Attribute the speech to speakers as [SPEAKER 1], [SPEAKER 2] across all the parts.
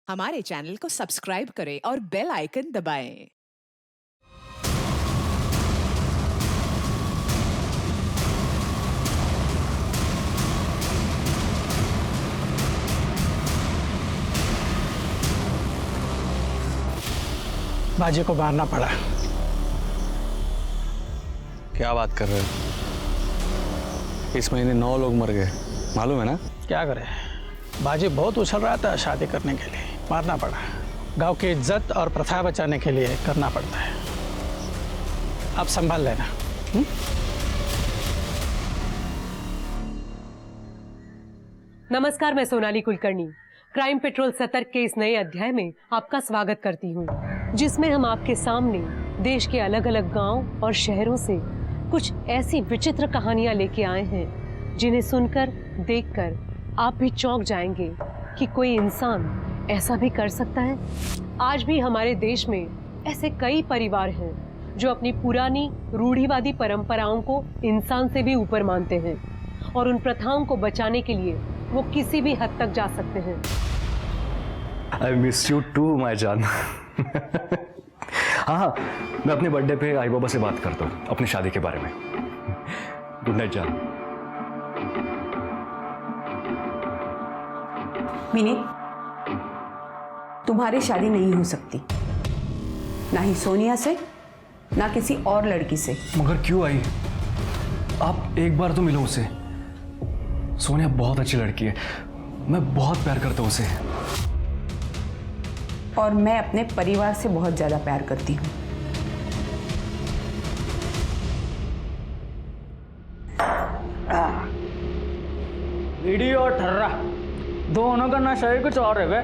[SPEAKER 1] हमारे चैनल को सब्सक्राइब करें और बेल आइकन दबाएं।
[SPEAKER 2] बाजी को मारना पड़ा।
[SPEAKER 3] क्या बात कर रहे हो? इस महीने 9 लोग मर गए, मालूम है ना?
[SPEAKER 2] क्या करे, बाजी बहुत उछल रहा था शादी करने के लिए, मारना पड़ा। गांव की इज्जत और प्रथा बचाने के लिए करना पड़ता है। अब संभाल लेना।
[SPEAKER 4] नमस्कार, मैं सोनाली कुलकर्णी क्राइम पेट्रोल सतर्क के इस नए अध्याय में आपका स्वागत करती हूँ, जिसमें हम आपके सामने देश के अलग अलग गांव और शहरों से कुछ ऐसी विचित्र कहानियां लेके आए हैं जिन्हें सुनकर, देखकर आप भी चौंक जाएंगे कि कोई इंसान ऐसा भी कर सकता है। आज भी हमारे देश में ऐसे कई परिवार हैं जो अपनी पुरानी रूढ़िवादी परंपराओं को इंसान से भी ऊपर मानते हैं और उन प्रथाओं को बचाने के लिए वो किसी भी हद तक जा सकते हैं।
[SPEAKER 5] I miss you too, my जान। हाँ, मैं अपने बर्थडे पे आई बाबा से बात करता हूँ अपनी शादी के बारे में। गुड नाइट जान।
[SPEAKER 6] मिनी, तुम्हारी शादी नहीं हो सकती, ना ही सोनिया से, ना किसी और लड़की से।
[SPEAKER 5] मगर क्यों आई? आप एक बार तो मिलो उसे। सोनिया बहुत अच्छी लड़की है, मैं बहुत प्यार करता हूँ उसे।
[SPEAKER 6] और मैं अपने परिवार से बहुत ज्यादा प्यार करती हूँ।
[SPEAKER 7] वीडियो और ठर्रा दोनों का नशा ही कुछ और है बे।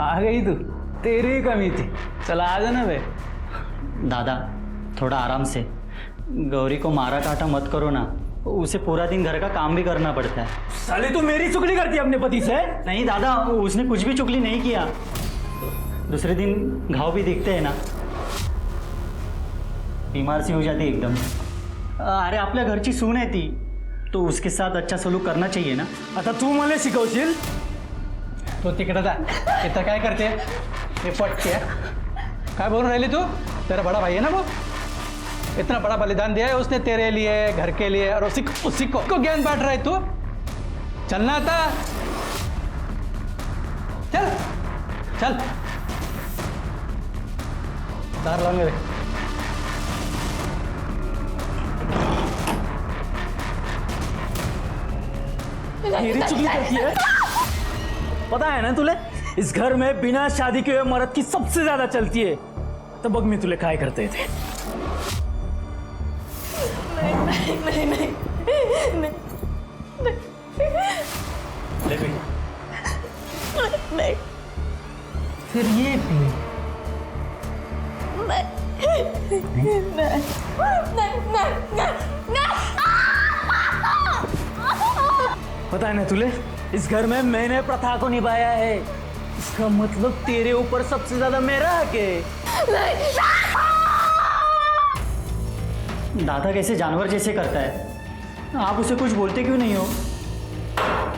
[SPEAKER 7] आ गई तू, तेरी ही कमी थी। चला आ जाना बे।
[SPEAKER 8] दादा थोड़ा आराम से, गौरी को मारा काटा मत करो ना, उसे पूरा दिन घर का काम भी करना पड़ता है।
[SPEAKER 7] साली तू मेरी चुगली करती है अपने पति से?
[SPEAKER 8] नहीं दादा, उसने कुछ भी चुगली नहीं किया। दूसरे दिन घाव भी दिखते हैं ना, बीमार सी हो जाती एकदम। अरे आपल्या घरची सून आहे ती, तो उसके साथ अच्छा सलूक करना चाहिए ना।
[SPEAKER 7] आता तू मला शिकवशील?
[SPEAKER 2] तो तिकडे जा, इथं काय करते? ये पटके काय बोल रही तू? तेरा बड़ा भाई है ना वो, इतना बड़ा बलिदान दिया है उसने तेरे लिए, घर के लिए, और उसी को ज्ञान बांट रहा है तू। चलना था, चल चल। दार लाऊंगे।
[SPEAKER 7] मेरी चुगली करती है? पता है ना तुले, इस घर में बिना शादी के हुए मर्द की सबसे ज्यादा चलती है। तो बग में तुले काय करते थे?
[SPEAKER 9] नहीं नहीं नहीं नहीं
[SPEAKER 8] ले भाई।
[SPEAKER 9] नहीं
[SPEAKER 8] फिर ये भी
[SPEAKER 7] पता है ना तुले, इस घर में मैंने प्रथा को निभाया है। इसका मतलब तेरे ऊपर सबसे ज्यादा मेरा हक है।
[SPEAKER 8] दादा कैसे जानवर जैसे करता है, आप उसे कुछ बोलते क्यों नहीं हो?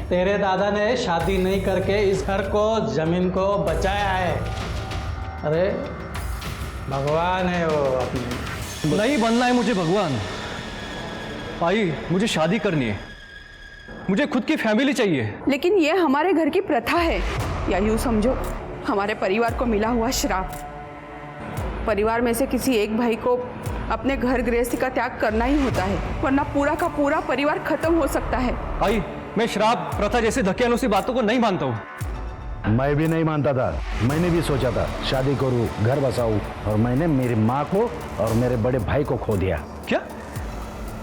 [SPEAKER 2] तेरे दादा ने शादी नहीं करके इस घर को, जमीन को बचाया है। अरे भगवान है वो अपने।
[SPEAKER 5] नहीं बनना है मुझे भगवान। आई, मुझे शादी करनी है, मुझे खुद की फैमिली चाहिए।
[SPEAKER 6] लेकिन ये हमारे घर की प्रथा है, या यूँ समझो हमारे परिवार को मिला हुआ श्राप। परिवार में से किसी एक भाई को अपने घर गृहस्थी का त्याग करना ही होता है, वरना पूरा का पूरा परिवार खत्म हो सकता है।
[SPEAKER 5] आई, मैं श्राप, प्रथा जैसे धक्केलों सी बातों को नहीं मानता हूँ।
[SPEAKER 10] मैं भी नहीं मानता था। मैंने भी सोचा था शादी करूं, घर बसाऊं, और मैंने मेरी माँ को और मेरे बड़े भाई को खो दिया।
[SPEAKER 5] क्या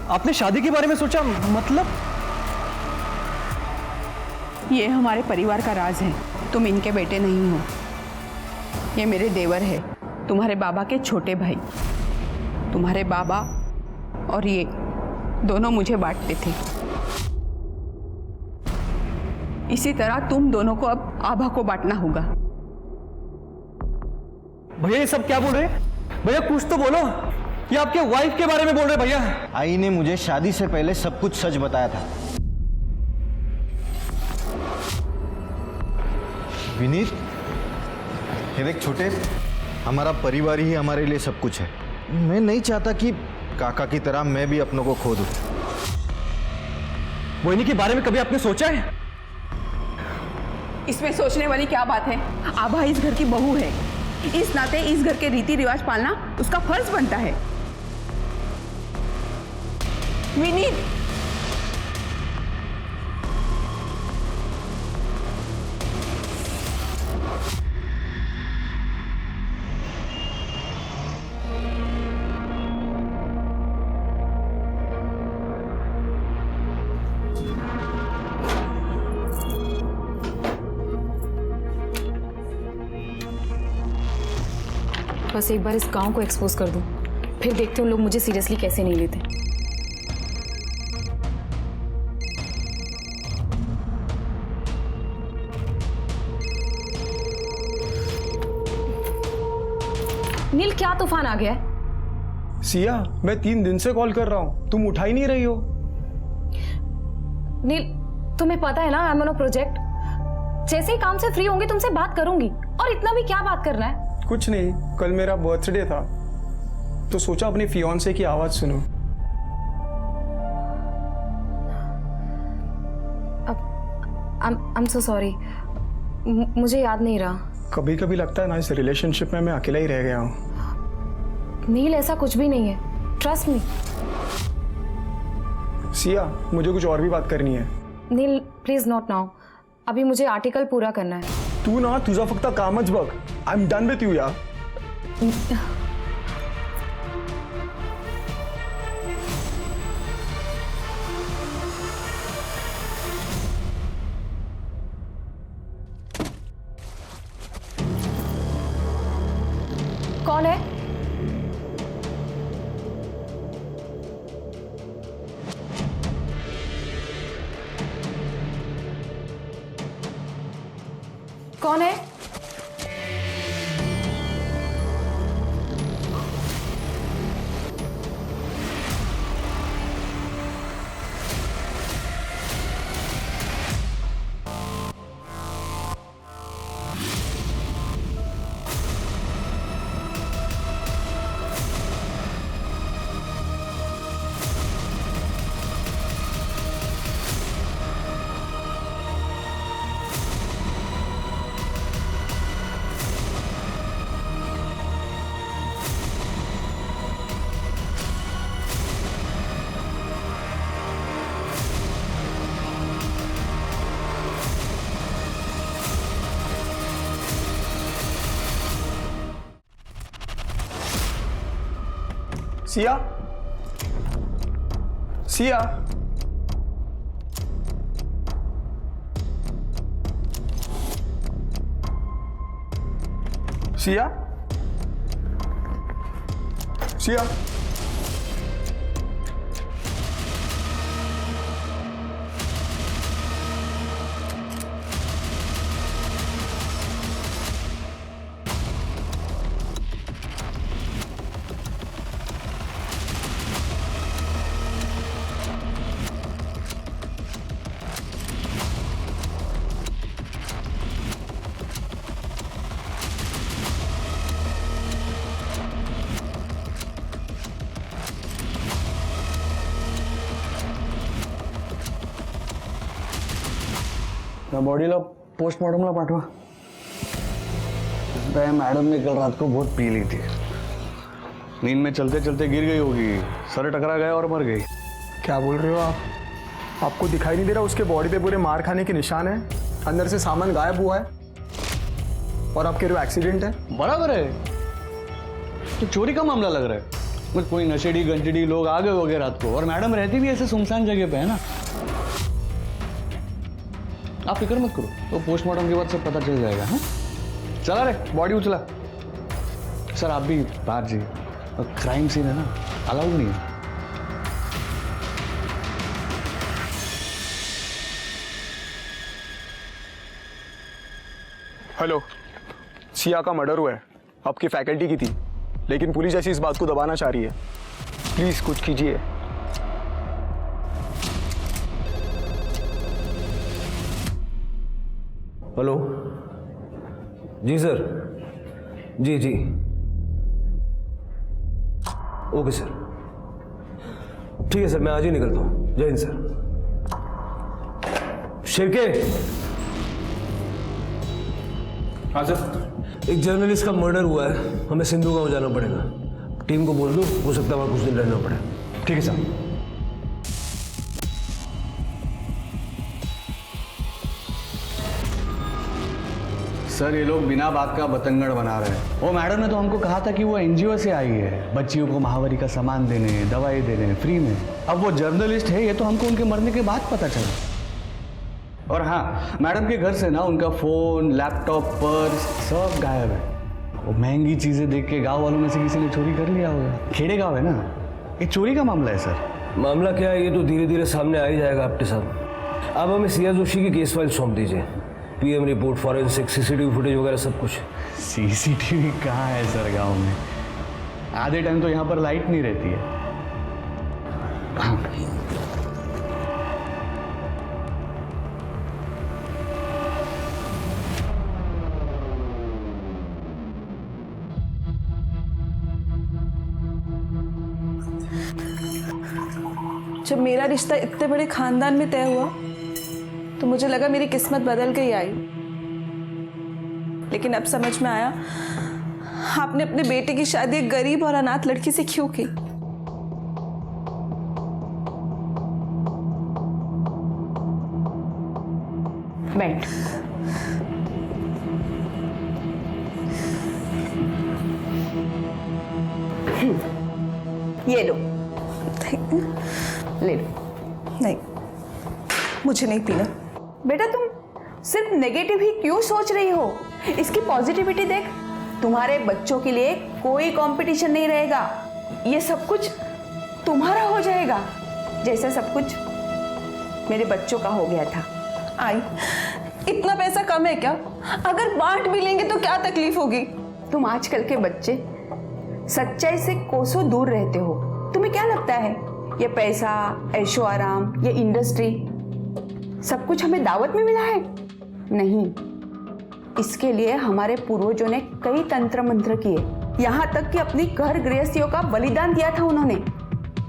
[SPEAKER 5] आपने शादी के बारे में सोचा? मतलब
[SPEAKER 6] ये हमारे परिवार का राज है, तुम इनके बेटे नहीं हो। ये मेरे देवर है, तुम्हारे बाबा के छोटे भाई। तुम्हारे बाबा और ये दोनों मुझे बांटते थे। इसी तरह तुम दोनों को अब आभा को बांटना होगा।
[SPEAKER 5] भैया ये सब क्या बोल रहे हैं? भैया कुछ तो बोलो, ये आपके वाइफ के बारे में बोल रहे भैया।
[SPEAKER 11] आई ने मुझे शादी से पहले सब कुछ सच बताया था। विनीत, ये देख छोटे, हमारा परिवार ही हमारे लिए सब कुछ है। मैं नहीं चाहता कि काका की तरह मैं भी अपनों को खो दूं।
[SPEAKER 5] मोहिनी के बारे में कभी आपने सोचा है?
[SPEAKER 6] इसमें सोचने वाली क्या बात है? आभा इस घर की बहू है, इस नाते इस घर के रीति रिवाज पालना उसका फर्ज बनता है। विनीत,
[SPEAKER 12] बस एक बार इस गांव को एक्सपोज कर दूं, फिर देखते हैं लोग मुझे सीरियसली कैसे नहीं लेते। नील, क्या तूफान आ गया है?
[SPEAKER 5] सिया, मैं 3 दिन से कॉल कर रहा हूं, तुम उठा ही नहीं रही हो।
[SPEAKER 12] नील, तुम्हें पता है ना, I am on a project. जैसे ही काम से फ्री होंगे तुमसे बात करूंगी। और इतना भी क्या बात करना है?
[SPEAKER 5] कुछ नहीं, कल मेरा बर्थडे था तो सोचा अपनी फियांसे की आवाज सुनो।
[SPEAKER 12] आई एम सो सॉरी, मुझे याद नहीं रहा।
[SPEAKER 5] कभी कभी लगता है ना इस रिलेशनशिप में मैं अकेला ही रह गया हूँ।
[SPEAKER 12] नील, ऐसा कुछ भी नहीं है, ट्रस्ट मी।
[SPEAKER 5] सिया, मुझे कुछ और भी बात करनी है।
[SPEAKER 12] नील, प्लीज नॉट नाउ, अभी मुझे आर्टिकल पूरा करना है।
[SPEAKER 5] तू ना तुझा फक्त कामच बघ। I am done with you यार।
[SPEAKER 12] कौन है? कौन है?
[SPEAKER 5] सिया, सिया, सिया, सिया।
[SPEAKER 3] बॉडीला पोस्टमॉर्टमला पाठवा। मैडम ने कल रात को बहुत पी ली थी, नींद में चलते चलते गिर गई होगी, सर टकरा गया और मर गई।
[SPEAKER 5] क्या बोल रहे हो आप? आपको दिखाई नहीं दे रहा उसके बॉडी पे पूरे मार खाने के निशान है, अंदर से सामान गायब हुआ है और आप कह रहे हो एक्सीडेंट है?
[SPEAKER 3] बराबर है, तो चोरी का मामला लग रहा है। बस कोई नशेड़ी गंजड़ी लोग आ गए होंगे रात को, और मैडम रहती भी ऐसे सुनसान जगह पे है ना। आप फिक्र मत करो, तो पोस्टमार्टम के बाद सब पता चल जाएगा। हाँ, चला रे, बॉडी उचला। सर आप भी बाहर जी, क्राइम सीन है ना, अलाउड नहीं है।
[SPEAKER 5] हेलो, सिया का मर्डर हुआ है, आपकी फैकल्टी की थी। लेकिन पुलिस ऐसी इस बात को दबाना चाह रही है। प्लीज कुछ कीजिए।
[SPEAKER 13] हेलो जी सर, जी जी ओके सर, ठीक है सर, मैं आज ही निकलता हूँ। जय हिंद सर। शिरके। हाँ सर। एक जर्नलिस्ट का मर्डर हुआ है, हमें सिंधु गांव जाना पड़ेगा। टीम को बोल दो, हो सकता है वहां कुछ दिन रहना पड़े।
[SPEAKER 3] ठीक है सर। सर ये लोग बिना बात का बतंगड़ बना रहे हैं। वो मैडम ने तो हमको कहा था कि वो एनजीओ से आई है बच्चियों को महावारी का सामान देने, दवाई देने फ्री में। अब वो जर्नलिस्ट है, ये तो हमको उनके मरने के बाद पता चला। और हाँ, मैडम के घर से ना उनका फोन, लैपटॉप, पर्स सब गायब है। वो महंगी चीजें देख के गांव वालों में से किसी ने चोरी कर लिया होगा। खेड़े गाँव है ना, ये चोरी का मामला है सर।
[SPEAKER 13] मामला क्या है ये तो धीरे धीरे सामने आ ही जाएगा आपके साथ। आप हमें सिया जोशी की केस फाइल सौंप दीजिए, PM report, forensic, CCTV footage वगैरह सब कुछ।
[SPEAKER 3] सीसीटीवी कहाँ है सर गांव में? आधे टाइम तो यहाँ पर लाइट नहीं रहती है।
[SPEAKER 9] जब मेरा रिश्ता इतने बड़े खानदान में तय हुआ तो मुझे लगा मेरी किस्मत बदल गई आई, लेकिन अब समझ में आया आपने अपने बेटे की शादी एक गरीब और अनाथ लड़की से क्यों की।
[SPEAKER 6] बैठ। ये लो, ले लो।
[SPEAKER 9] नहीं, मुझे नहीं पीना।
[SPEAKER 6] बेटा तुम सिर्फ नेगेटिव ही क्यों सोच रही हो? इसकी पॉजिटिविटी देख। तुम्हारे बच्चों के लिए कोई कंपटीशन नहीं रहेगा, ये सब कुछ तुम्हारा हो जाएगा, जैसे सब कुछ मेरे बच्चों का हो गया था।
[SPEAKER 9] आई, इतना पैसा कम है क्या? अगर बांट भी लेंगे तो क्या तकलीफ होगी?
[SPEAKER 6] तुम आजकल के बच्चे सच्चाई से कोसों दूर रहते हो। तुम्हें क्या लगता है ये पैसा, ऐशो आराम, ये इंडस्ट्री सब कुछ हमें दावत में मिला है? नहीं, इसके लिए हमारे पूर्वजों ने कई तंत्र मंत्र किए, यहाँ तक कि अपनी घर गृहस्थियों का बलिदान दिया था उन्होंने।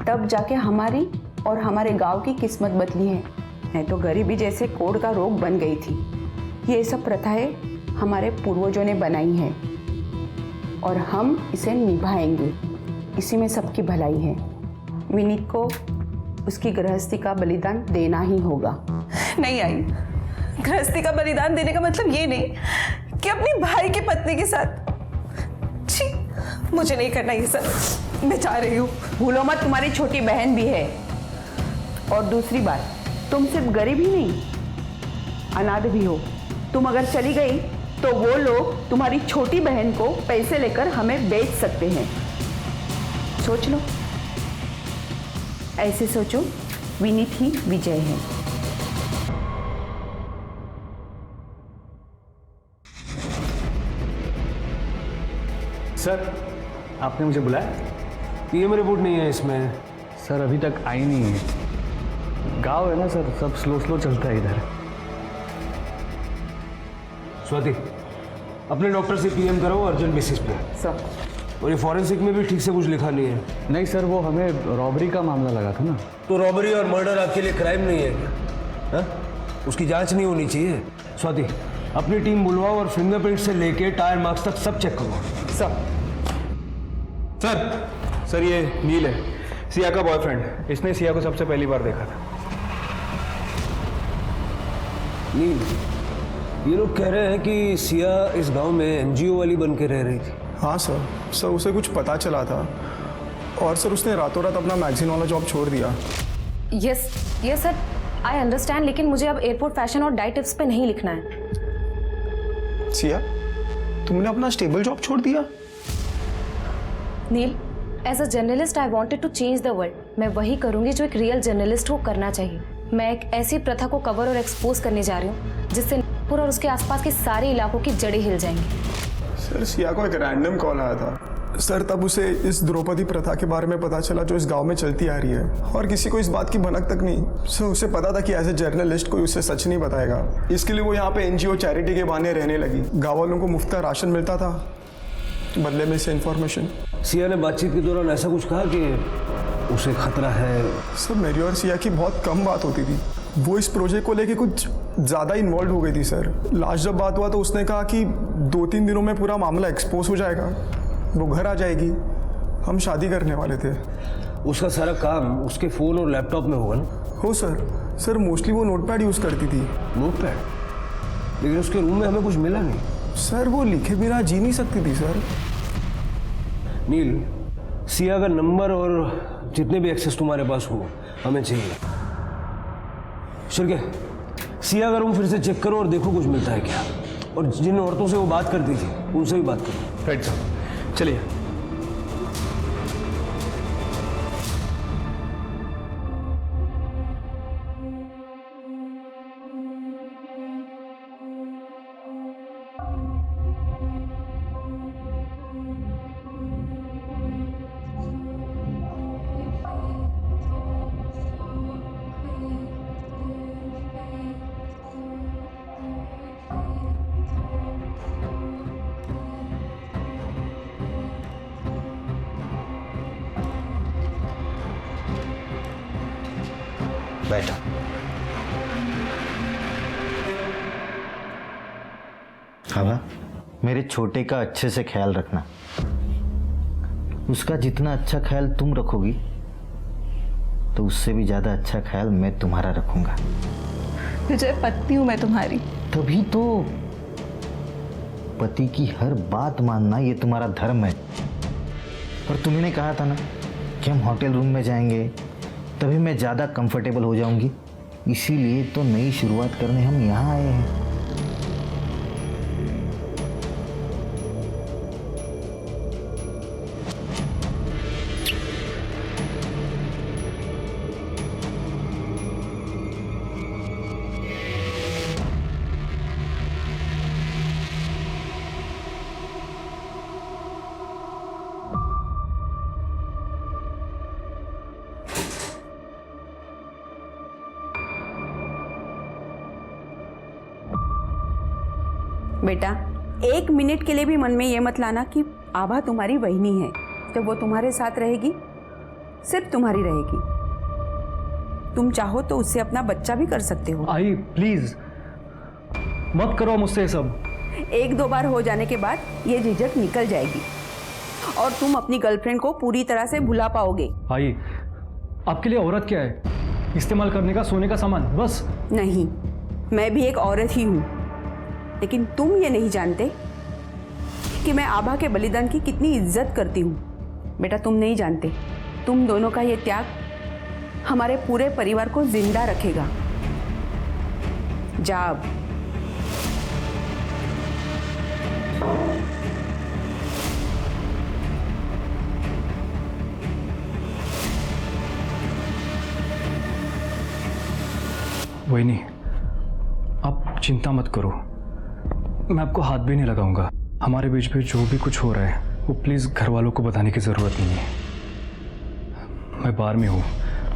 [SPEAKER 6] तब जाके हमारी और हमारे गांव की किस्मत बदली है। नहीं तो गरीबी जैसे कोढ़ का रोग बन गई थी। ये सब प्रथाएं हमारे पूर्वजों ने बनाई हैं और हम इसे निभाएंगे। इसी में सबकी भलाई है। विनीत को उसकी गृहस्थी का बलिदान देना ही होगा।
[SPEAKER 9] नहीं आई, गृहस्थी का बलिदान देने का मतलब ये नहीं कि अपनी भाई की पत्नी के साथ। छी, मुझे नहीं करना ये सब। मैं जा रही हूँ।
[SPEAKER 6] भूलो मत, तुम्हारी छोटी बहन भी है। और दूसरी बात, तुम सिर्फ गरीब ही नहीं, अनाथ भी हो। तुम अगर चली गई तो वो लोग तुम्हारी छोटी बहन को पैसे लेकर हमें बेच सकते हैं। सोच लो, ऐसे सोचो, विनीत ही विजय है।
[SPEAKER 3] सर, आपने मुझे बुलाया?
[SPEAKER 13] पीएम रिपोर्ट नहीं है इसमें।
[SPEAKER 3] सर अभी तक आई नहीं है। गांव है ना सर, सब स्लो स्लो चलता है इधर।
[SPEAKER 13] स्वाति, अपने डॉक्टर से पीएम कराओ अर्जेंट बेसिस पे।
[SPEAKER 6] सर।
[SPEAKER 13] और ये फॉरेंसिक में भी ठीक से कुछ लिखा नहीं है।
[SPEAKER 3] नहीं सर, वो हमें रॉबरी का मामला लगा था ना।
[SPEAKER 13] तो रॉबरी और मर्डर आपके लिए क्राइम नहीं है क्या? हा? उसकी जांच नहीं होनी चाहिए? स्वाति, अपनी टीम बुलवाओ और फिंगरप्रिंट से लेके टायर मार्क्स तक सब चेक करो।
[SPEAKER 5] सर ये नील है, सिया का बॉयफ्रेंड। इसने सिया को सबसे पहली बार देखा था।
[SPEAKER 13] नील, ये लोग कह रहे हैं कि सिया इस गांव में एनजीओ वाली बन के रह रही थी।
[SPEAKER 5] हाँ सर, उसे कुछ पता चला था और सर उसने रातों रात अपना मैगजीन वाला जॉब छोड़ दिया।
[SPEAKER 12] यस सर, आई अंडरस्टैंड, लेकिन मुझे अब एयरपोर्ट फैशन और डाइट टिप्स पे नहीं लिखना है।
[SPEAKER 5] सिया, तुमने अपना स्टेबल जॉब छोड़ दिया?
[SPEAKER 12] Neel, as a journalist I wanted to change the world. मैं वही करूंगी जो एक रियल जर्नलिस्ट को करना चाहिए। मैं एक ऐसी प्रथा को कवर और एक्सपोज करने जा रही हूँ जिससे नागपुर और उसके आसपास के सारे इलाकों की जड़ें हिल जाएंगी।
[SPEAKER 5] सर सिया को एक रैंडम कॉल आया था सर तब उसे इस द्रौपदी प्रथा के बारे में पता चला जो इस गांव में चलती आ रही है, और किसी को इस बात की भनक तक नहीं। सर उसे पता था कि एज ए जर्नलिस्ट कोई उसे सच नहीं बताएगा, इसके लिए वो यहाँ पे एनजीओ चैरिटी के बहाने रहने लगी। गाँव वालों को मुफ्त का राशन मिलता था, बदले में से इन्फॉर्मेशन।
[SPEAKER 13] सिया ने बातचीत के दौरान ऐसा कुछ कहा कि उसे खतरा है?
[SPEAKER 5] सर मेरी और सिया की बहुत कम बात होती थी, वो इस प्रोजेक्ट को लेके कुछ ज़्यादा इन्वॉल्व हो गई थी सर। लास्ट जब बात हुआ तो उसने कहा कि 2-3 दिनों में पूरा मामला एक्सपोज हो जाएगा, वो घर आ जाएगी, हम शादी करने वाले थे।
[SPEAKER 13] उसका सारा काम उसके फ़ोन और लैपटॉप में होगा ना?
[SPEAKER 5] हो सर मोस्टली वो नोटपैड यूज़ करती थी।
[SPEAKER 13] नोटपैड? लेकिन उसके रूम में हमें कुछ मिला नहीं।
[SPEAKER 5] सर वो लिखे बिना जी नहीं सकती थी सर।
[SPEAKER 13] नील, सिया का नंबर और जितने भी एक्सेस तुम्हारे पास हो हमें चाहिए। शिरके, सिया का रूम फिर से चेक करो और देखो कुछ मिलता है क्या, और जिन औरतों से वो बात करती थी उनसे भी बात करो।
[SPEAKER 2] राइट साहब, चलिए।
[SPEAKER 11] बैठा।
[SPEAKER 8] आभा, मेरे छोटे का अच्छे से ख्याल रखना। उसका जितना अच्छा ख्याल तुम रखोगी तो उससे भी ज्यादा अच्छा ख्याल मैं तुम्हारा रखूंगा।
[SPEAKER 9] विजय, पत्नी हूं मैं तुम्हारी।
[SPEAKER 8] तभी तो पति की हर बात मानना ये तुम्हारा धर्म है। और तुमने कहा था ना कि हम होटल रूम में जाएंगे, तभी मैं ज़्यादा कंफर्टेबल हो जाऊंगी, इसीलिए तो नई शुरुआत करने हम यहाँ आए हैं।
[SPEAKER 6] बेटा, 1 मिनट के लिए भी मन में ये मत लाना कि आभा तुम्हारी वहिनी है। जब वो तुम्हारे साथ रहेगी, सिर्फ तुम्हारी रहेगी। तुम चाहो तो उससे अपना बच्चा भी कर सकते हो।
[SPEAKER 5] आई प्लीज मत करो मुझसे ये सब।
[SPEAKER 6] 1-2 बार हो जाने के बाद ये झिझक निकल जाएगी और तुम अपनी गर्लफ्रेंड को पूरी तरह से भुला पाओगे।
[SPEAKER 5] आई, आपके लिए औरत क्या है? इस्तेमाल करने का सोने का सामान बस।
[SPEAKER 6] नहीं, मैं भी एक औरत ही हूँ, लेकिन तुम ये नहीं जानते कि मैं आभा के बलिदान की कितनी इज्जत करती हूँ। बेटा, तुम नहीं जानते, तुम दोनों का ये त्याग हमारे पूरे परिवार को जिंदा रखेगा। जा अब।
[SPEAKER 5] वही, आप चिंता मत करो, मैं आपको हाथ भी नहीं लगाऊंगा। हमारे बीच में जो भी कुछ हो रहा है वो प्लीज़ घर वालों को बताने की ज़रूरत नहीं है। मैं बाहर में हूँ,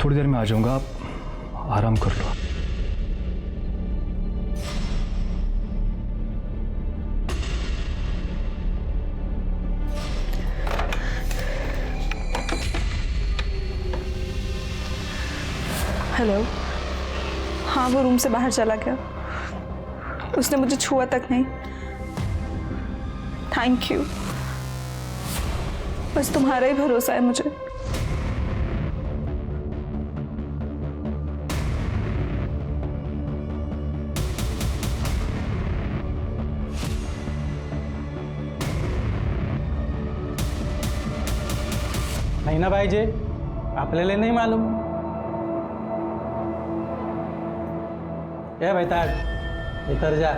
[SPEAKER 5] थोड़ी देर में आ जाऊंगा, आप आराम कर लो।
[SPEAKER 9] हेलो। हाँ, वो रूम से बाहर चला गया, उसने मुझे छुआ तक नहीं। थैंक यू, बस तुम्हारा ही भरोसा है मुझे।
[SPEAKER 2] नहीं ना भाई जी, आपल्याला नहीं मालूम। ए भाई ताज, इधर जा।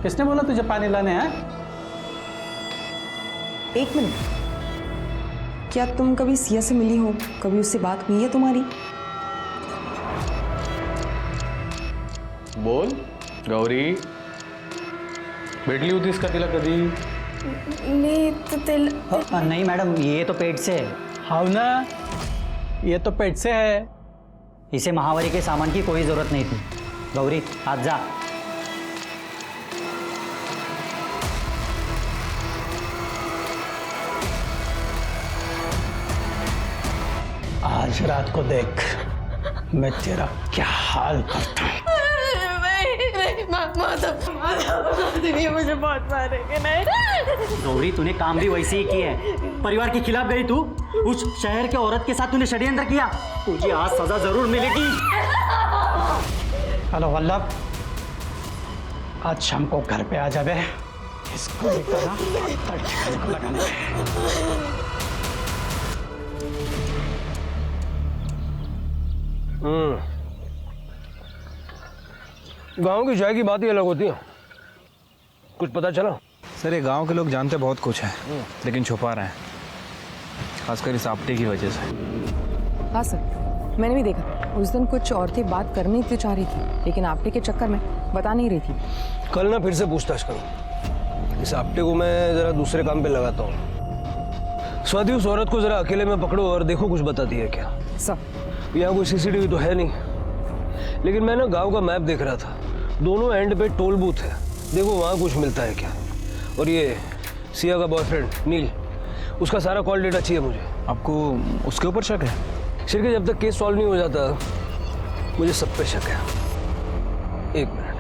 [SPEAKER 2] किसने बोला तुझे पानी लाने हैं?
[SPEAKER 14] 1 मिनट, क्या तुम कभी सिया से मिली हो? कभी उससे बात हुई है तुम्हारी?
[SPEAKER 3] बोल गौरी, भेटली होतीस का तिला कधी?
[SPEAKER 9] नहीं तो तिल
[SPEAKER 15] नहीं मैडम, ये तो पेट से है।
[SPEAKER 2] हाँ ना, ये तो पेट से है।
[SPEAKER 15] इसे महावारी के सामान की कोई जरूरत नहीं थी। गौरी आज जा।
[SPEAKER 2] आज रात को देख मैं तेरा क्या हाल करता हूँ।
[SPEAKER 9] नहीं, मुझे बहुत मारेंगे। नहीं
[SPEAKER 15] गौरी, तूने काम भी वैसे ही किया है। परिवार के खिलाफ गई तू, उस शहर के औरत के साथ तूने षड्यंत्र किया। तुझे आज सजा जरूर मिलेगी।
[SPEAKER 2] हेलो वल्लभ, आज शाम को घर पे आ जावे। इसको लेकर ना ठिकाने को लगाने में।
[SPEAKER 13] गांव की चाय की बात ही अलग होती है। कुछ पता चला?
[SPEAKER 5] सर, ये गांव के लोग जानते बहुत कुछ है, लेकिन छुपा रहे हैं, खासकर इस आपटे की वजह से।
[SPEAKER 14] हाँ सर, मैंने भी देखा। उस दिन कुछ औरतें बात करनी तो चाह रही थी, लेकिन आपटे के चक्कर में बता नहीं रही थी।
[SPEAKER 13] कल ना फिर से पूछताछ करो। इस आपटे को मैं जरा दूसरे काम पे लगाता हूँ। स्वाति, उस औरत को जरा अकेले में पकड़ो और देखो कुछ बताती है क्या।
[SPEAKER 14] सर,
[SPEAKER 13] यहाँ कोई सीसीटीवी तो है नहीं, लेकिन मैं ना गांव का मैप देख रहा था। दोनों एंड पे टोल बूथ है, देखो वहाँ कुछ मिलता है क्या। और ये सिया का बॉयफ्रेंड नील, उसका सारा कॉल डेटा चाहिए मुझे।
[SPEAKER 5] आपको उसके ऊपर शक है?
[SPEAKER 13] शिरके, जब तक केस सॉल्व नहीं हो जाता मुझे सब पे शक है। एक मिनट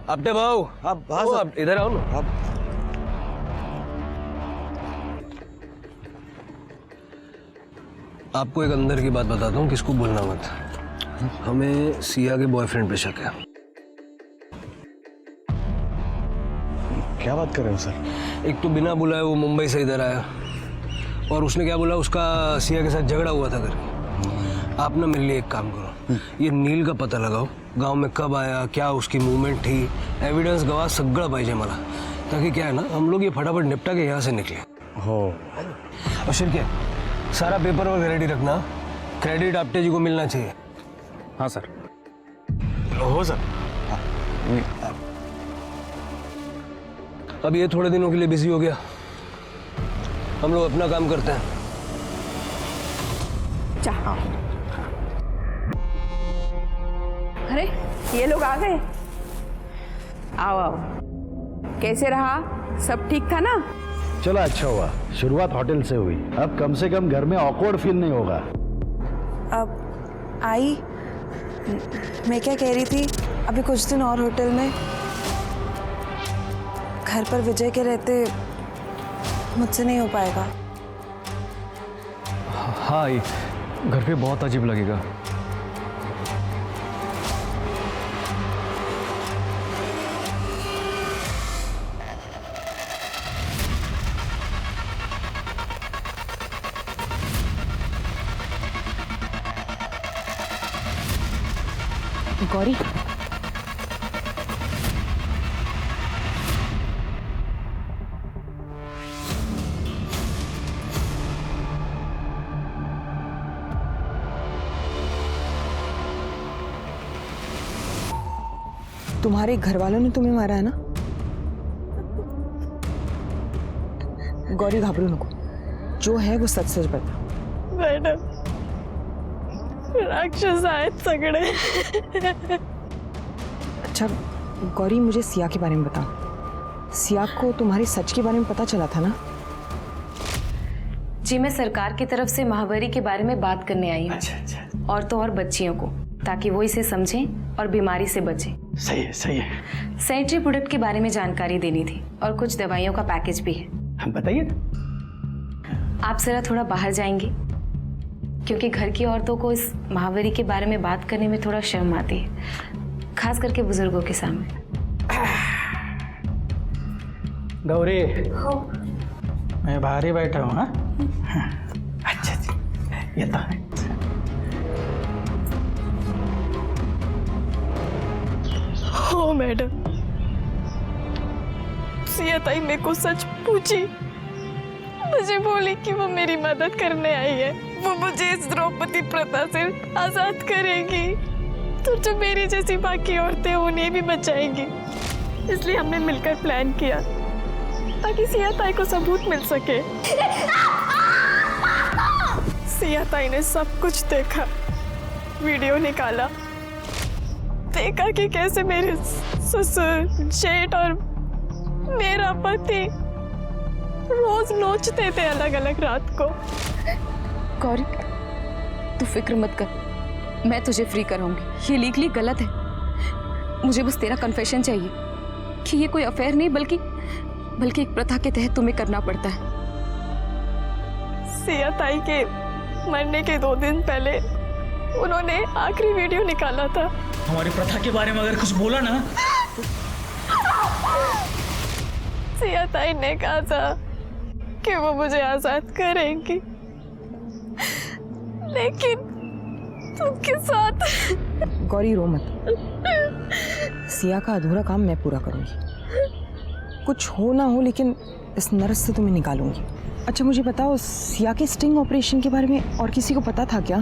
[SPEAKER 13] आपटे भाऊ, आप इधर आओ ना। आपको एक अंदर की बात बताता हूँ, किसको बोलना मत। हमें सिया के बॉयफ्रेंड पे शक है।
[SPEAKER 3] क्या बात कर रहे हो सर?
[SPEAKER 13] एक तो बिना बुलाए वो मुंबई से इधर आया, और उसने क्या बोला, उसका सिया के साथ झगड़ा हुआ था करके। आप ना मेरे लिए एक काम करो, ये नील का पता लगाओ, गांव में कब आया, क्या उसकी मूवमेंट थी, एविडेंस गवाह सगळं पाहिजे मला, ताकि क्या है ना हम लोग ये फटाफट निपटा के यहाँ से निकले।
[SPEAKER 3] हो।
[SPEAKER 13] और शिरके, सारा पेपर वर्क रेडी रखना, क्रेडिट आपटे जी को मिलना चाहिए।
[SPEAKER 5] हाँ सर।
[SPEAKER 3] हो सर।
[SPEAKER 13] अब ये थोड़े दिनों के लिए बिजी हो गया, हम लोग अपना काम करते हैं।
[SPEAKER 6] चाह। अरे ये लोग आ गए। आओ आओ। कैसे रहा? सब ठीक था ना?
[SPEAKER 10] चलो अच्छा हुआ, शुरुआत होटल से हुई। अब कम से कम घर में ऑकवर्ड फील नहीं होगा।
[SPEAKER 14] अब आई, मैं क्या कह रही थी, अभी कुछ दिन और होटल में, घर पर विजय के रहते मुझसे नहीं हो पाएगा।
[SPEAKER 5] हाँ, घर पे बहुत अजीब लगेगा।
[SPEAKER 14] गौरी, तुम्हारे घर वालों ने तुम्हें मारा है ना? गौरी घबरो नको, जो है वो सच सच बता।
[SPEAKER 9] मैडम, राक्षस आहेत सगळे।
[SPEAKER 14] अच्छा गौरी, मुझे सिया के बारे में बताओ। सिया को तुम्हारे सच के बारे में पता चला था ना?
[SPEAKER 12] जी, मैं सरकार की तरफ से महावारी के बारे में बात करने आई हूँ।
[SPEAKER 2] अच्छा।
[SPEAKER 12] और तो और बच्चियों को, ताकि वो इसे समझें और बीमारी से बचें।
[SPEAKER 2] सही है, सही है।
[SPEAKER 12] सैनिटरी प्रोडक्ट के बारे में जानकारी देनी थी, और कुछ दवाइयों का पैकेज भी है।
[SPEAKER 2] हम बताइए ना।
[SPEAKER 12] आप जरा थोड़ा बाहर जाएंगे, क्योंकि घर की औरतों को इस महावारी के बारे में बात करने में थोड़ा शर्म आती है, खास करके बुजुर्गों के सामने।
[SPEAKER 2] गौरी, मैं बाहर ही बैठा हूँ। हाँ, अच्छा, ये तो है।
[SPEAKER 9] हो मैडम, सिया ताई मेरे को सच पूछी, मुझे बोली कि वो मेरी मदद करने आई है, वो मुझे इस द्रौपदी प्रथा से आजाद करेगी, तो जो मेरी जैसी बाकी औरतें उन्हें भी बचाएंगी। इसलिए हमने मिलकर प्लान किया ताकि सिया ताई को सबूत मिल सके। सिया ताई ने सब कुछ देखा, वीडियो निकाला, देखा कि कैसे मेरे ससुर, जेठ और मेरा पति रोज नोचते थे अलग अलग रात को।
[SPEAKER 12] गौरी, तू फिक्र मत कर, मैं तुझे फ्री कराऊंगी। ये लीगली गलत है। मुझे बस तेरा कन्फेशन चाहिए कि ये कोई अफेयर नहीं बल्कि एक प्रथा के तहत तुम्हें करना पड़ता है।
[SPEAKER 9] सिया ताई के मरने के 2 दिन पहले उन्होंने आखिरी वीडियो निकाला था।
[SPEAKER 7] हमारी प्रथा के बारे में अगर कुछ बोला ना।
[SPEAKER 9] सिया ताई ने कहा था कि वो मुझे आजाद करेंगी, लेकिन तुमके साथ।
[SPEAKER 14] गौरी रो मत, सिया का अधूरा काम मैं पूरा करूंगी। कुछ हो ना हो लेकिन इस नर्स से तुम्हें निकालूंगी। अच्छा मुझे बताओ, सिया के स्टिंग ऑपरेशन के बारे में और किसी को पता था क्या?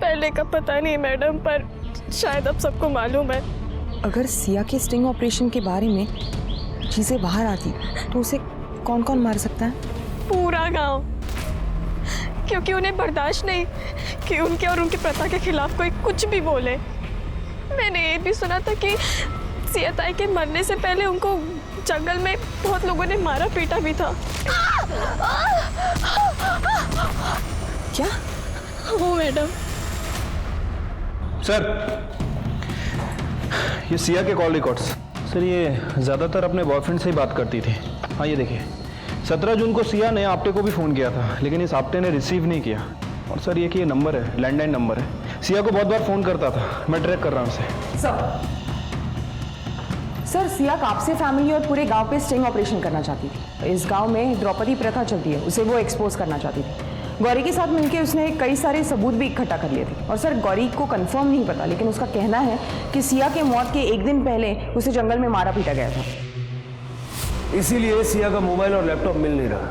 [SPEAKER 9] पहले का पता नहीं मैडम, पर शायद अब सबको मालूम है।
[SPEAKER 14] अगर सिया के स्टिंग ऑपरेशन के बारे में चीजें बाहर आती तो उसे कौन कौन मार सकता है?
[SPEAKER 9] पूरा गांव, क्योंकि उन्हें बर्दाश्त नहीं कि उनके और उनकी प्रथा के खिलाफ कोई कुछ भी बोले। मैंने ये भी सुना था कि सिया ताई के मरने से पहले उनको जंगल में बहुत लोगों ने मारा पीटा भी था।
[SPEAKER 14] क्या?
[SPEAKER 9] वो मैडम।
[SPEAKER 16] सर, ये सिया के कॉल रिकॉर्ड्स। सर ये ज़्यादातर अपने बॉयफ्रेंड से ही बात करती थी। हाँ ये देखिए, 17 जून को सिया ने आपटे को भी फ़ोन किया था, लेकिन इस आपटे ने रिसीव नहीं किया। और सर ये कि ये नंबर है, लैंडलाइन नंबर है, सिया को बहुत बार फ़ोन करता था। मैं ट्रैक कर रहा हूँ उसे।
[SPEAKER 14] सर सिया कापसे फैमिली और पूरे गांव पे स्टिंग ऑपरेशन करना चाहती थी। इस गांव में द्रौपदी प्रथा चलती है, उसे वो एक्सपोज करना चाहती थी। गौरी के साथ मिलकर उसने कई सारे सबूत भी इकट्ठा कर लिए थे। और सर गौरी को कंफर्म नहीं पता, लेकिन उसका कहना है कि सिया के मौत के 1 दिन पहले उसे जंगल में मारा पीटा गया था।
[SPEAKER 13] इसीलिए सिया का मोबाइल और लैपटॉप मिल नहीं रहा।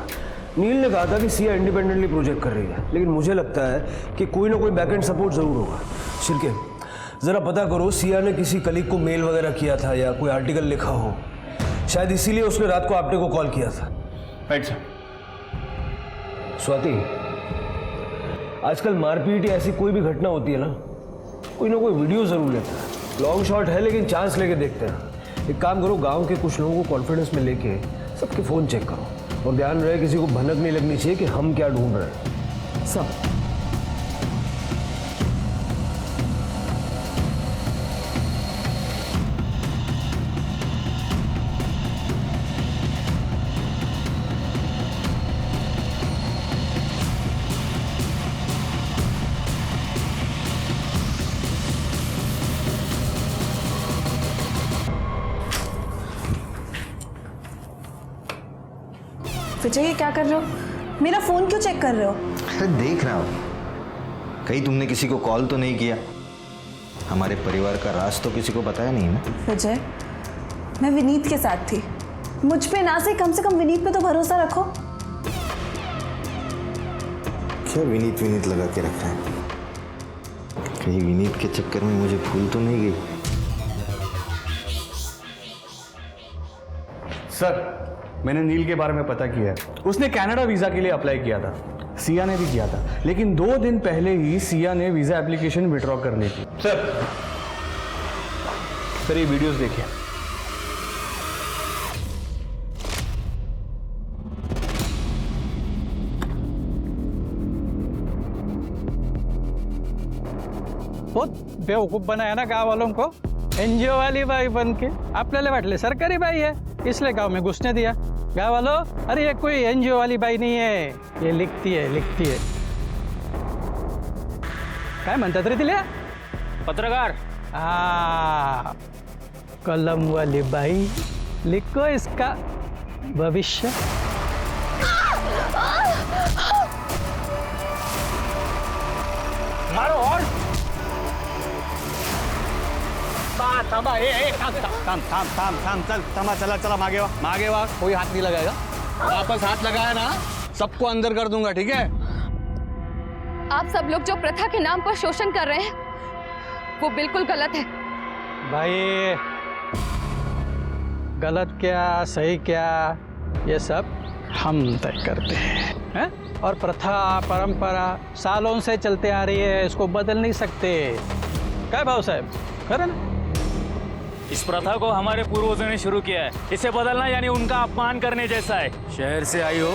[SPEAKER 13] नील ने कहा था कि सिया इंडिपेंडेंटली प्रोजेक्ट कर रही है, लेकिन मुझे लगता है कि कोई ना कोई बैकएंड सपोर्ट जरूर होगा। शिरके, जरा पता करो सिया ने किसी कलीग को मेल वगैरह किया था या कोई आर्टिकल लिखा हो, शायद इसीलिए उसने रात को आपटे को कॉल किया था।
[SPEAKER 16] Right sir.
[SPEAKER 13] स्वाति, आजकल मारपीट या ऐसी कोई भी घटना होती है ना कोई वीडियो जरूर लेता है। लॉन्ग शॉट है लेकिन चांस लेके देखते हैं। एक काम करो, गांव के कुछ लोगों को कॉन्फिडेंस में लेके सबके फ़ोन चेक करो और ध्यान रहे किसी को भनक नहीं लगनी चाहिए कि हम क्या ढूंढ रहे हैं।
[SPEAKER 14] सब
[SPEAKER 17] विजय ये क्या कर रहे हो? मेरा फोन क्यों चेक कर रहे हो?
[SPEAKER 11] अरे देख रहा हूँ, कहीं तुमने किसी को कॉल तो नहीं किया? हमारे परिवार का राज तो किसी को बताया नहीं ना?
[SPEAKER 17] विजय, मैं विनीत के साथ थी, मुझ पे ना से कम विनीत पे तो भरोसा रखो।
[SPEAKER 11] क्या विनीत लगा के रखा है? कहीं विनीत के चक्कर में मुझे भूल तो नहीं गई?
[SPEAKER 3] सर, मैंने नील के बारे में पता किया है। उसने कनाडा वीज़ा के लिए अप्लाई किया था, सिया ने भी किया था, लेकिन 2 दिन पहले ही सिया ने वीज़ा एप्लीकेशन विड्रॉ कर ली थी। सर ये वीडियोस देखिए।
[SPEAKER 2] बहुत बेवकूफ बनाया ना गाँव वालों को। एनजीओ वाली बाई बन के आपल्याला वाटले सरकारी बाई है, इसलिए गांव में घुसने दिया। गाँव वालों, अरे ये कोई एनजीओ वाली बाई नहीं है, ये लिखती है। काय म्हणतात रे तिला?
[SPEAKER 7] पत्रकार।
[SPEAKER 2] कलम वाली बाई, लिखो इसका भविष्य।
[SPEAKER 7] मारो और
[SPEAKER 3] चला मागे वा। कोई हाथ नहीं लगाएगा। वापस हाथ लगाया ना, सबको अंदर कर दूंगा, ठीक है?
[SPEAKER 12] आप सब लोग जो प्रथा के नाम पर शोषण कर रहे हैं वो बिल्कुल गलत है।
[SPEAKER 2] भाई गलत क्या सही क्या, ये सब हम तय करते हैं और प्रथा परंपरा सालों से चलते आ रही है, इसको बदल नहीं सकते। क्या भाव साहब, करे ना?
[SPEAKER 7] इस प्रथा को हमारे पूर्वजों ने शुरू किया है, इसे बदलना यानी उनका अपमान करने जैसा है।
[SPEAKER 18] शहर से आई हो,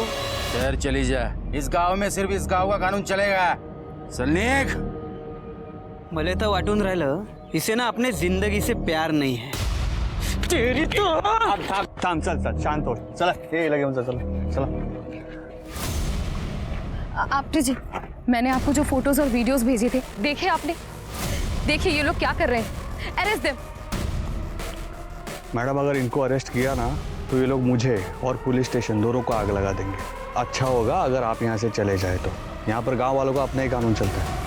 [SPEAKER 18] शहर चली जा। इस गांव में सिर्फ इस गांव का कानून चलेगा। सलनीक
[SPEAKER 19] मले तो वाटून राहिलं इसे ना अपने जिंदगी से प्यार नहीं है। तेरी तो
[SPEAKER 3] थांब, चल चल, शांत हो, चला ये लगे मुझे, चल चला।
[SPEAKER 12] आपटे जी, मैंने आपको जो फोटोज और वीडियोस भेजे थे, देखे आपने? देखिए ये लोग क्या कर रहे हैं। Arrest them.
[SPEAKER 3] मैडम अगर इनको अरेस्ट किया ना तो ये लोग मुझे और पुलिस स्टेशन दोनों को आग लगा देंगे। अच्छा होगा अगर आप यहाँ से चले जाए तो। यहाँ पर गांव वालों का अपना ही कानून चलता है।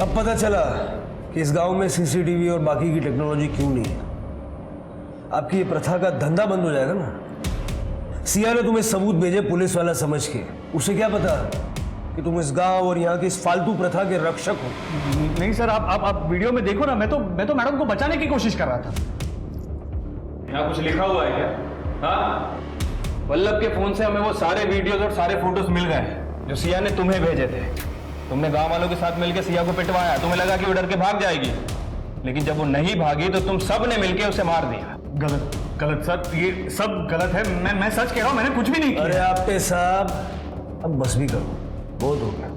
[SPEAKER 13] अब पता चला कि इस गांव में सीसीटीवी और बाकी की टेक्नोलॉजी क्यों नहीं है। आपकी ये प्रथा का धंधा बंद हो जाएगा ना। सिया ने तुम्हें सबूत भेजे पुलिस वाला समझ के, उसे क्या पता कि तुम इस गांव और यहाँ की इस फालतू प्रथा के रक्षक हो।
[SPEAKER 16] नहीं सर, आप वीडियो में देखो ना, मैं तो मैडम को बचाने की कोशिश कर रहा था। यहाँ कुछ लिखा हुआ है क्या? हाँ, वल्लभ के फोन से हमें वो सारे वीडियोस और सारे फोटोज मिल गए जो सिया ने तुम्हें भेजे थे। तुमने गांव वालों के साथ मिलकर सिया को पिटवाया, तुम्हें लगा कि वो डर के भाग जाएगी, लेकिन जब वो नहीं भागी तो तुम सब ने मिलकर उसे मार दिया। गलत सर, ये सब गलत है। मैं सच कह रहा हूँ, मैंने कुछ भी नहीं किया।
[SPEAKER 13] अरे आपटे साहब, अब बस भी करो, बहुत हो गया।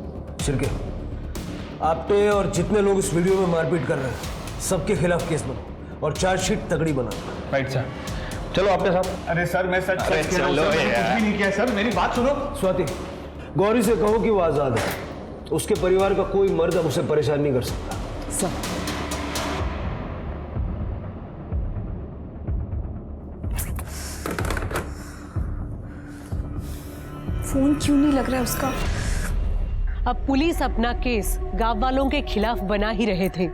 [SPEAKER 13] शिरके, आपटे और जितने लोग इस वीडियो में मारपीट कर रहे हैं, सबके खिलाफ केस बनाओ और चार्जशीट तगड़ी बनाओ।
[SPEAKER 16] राइट सर, चलो आपटे साहब। अरे सर, मैं सच कह रहा हूं, सर, मैंने कुछ भी नहीं किया सर, मेरी बात सुनो।
[SPEAKER 13] स्वाति, गौरी से कहो कि वो आजाद है। उसके परिवार का कोई मर्द अब उसे परेशान नहीं कर सकता।
[SPEAKER 14] सर,
[SPEAKER 12] फोन क्यों नहीं लग रहा है उसका?
[SPEAKER 4] अब पुलिस अपना केस गांव वालों के खिलाफ बना ही रहे थे,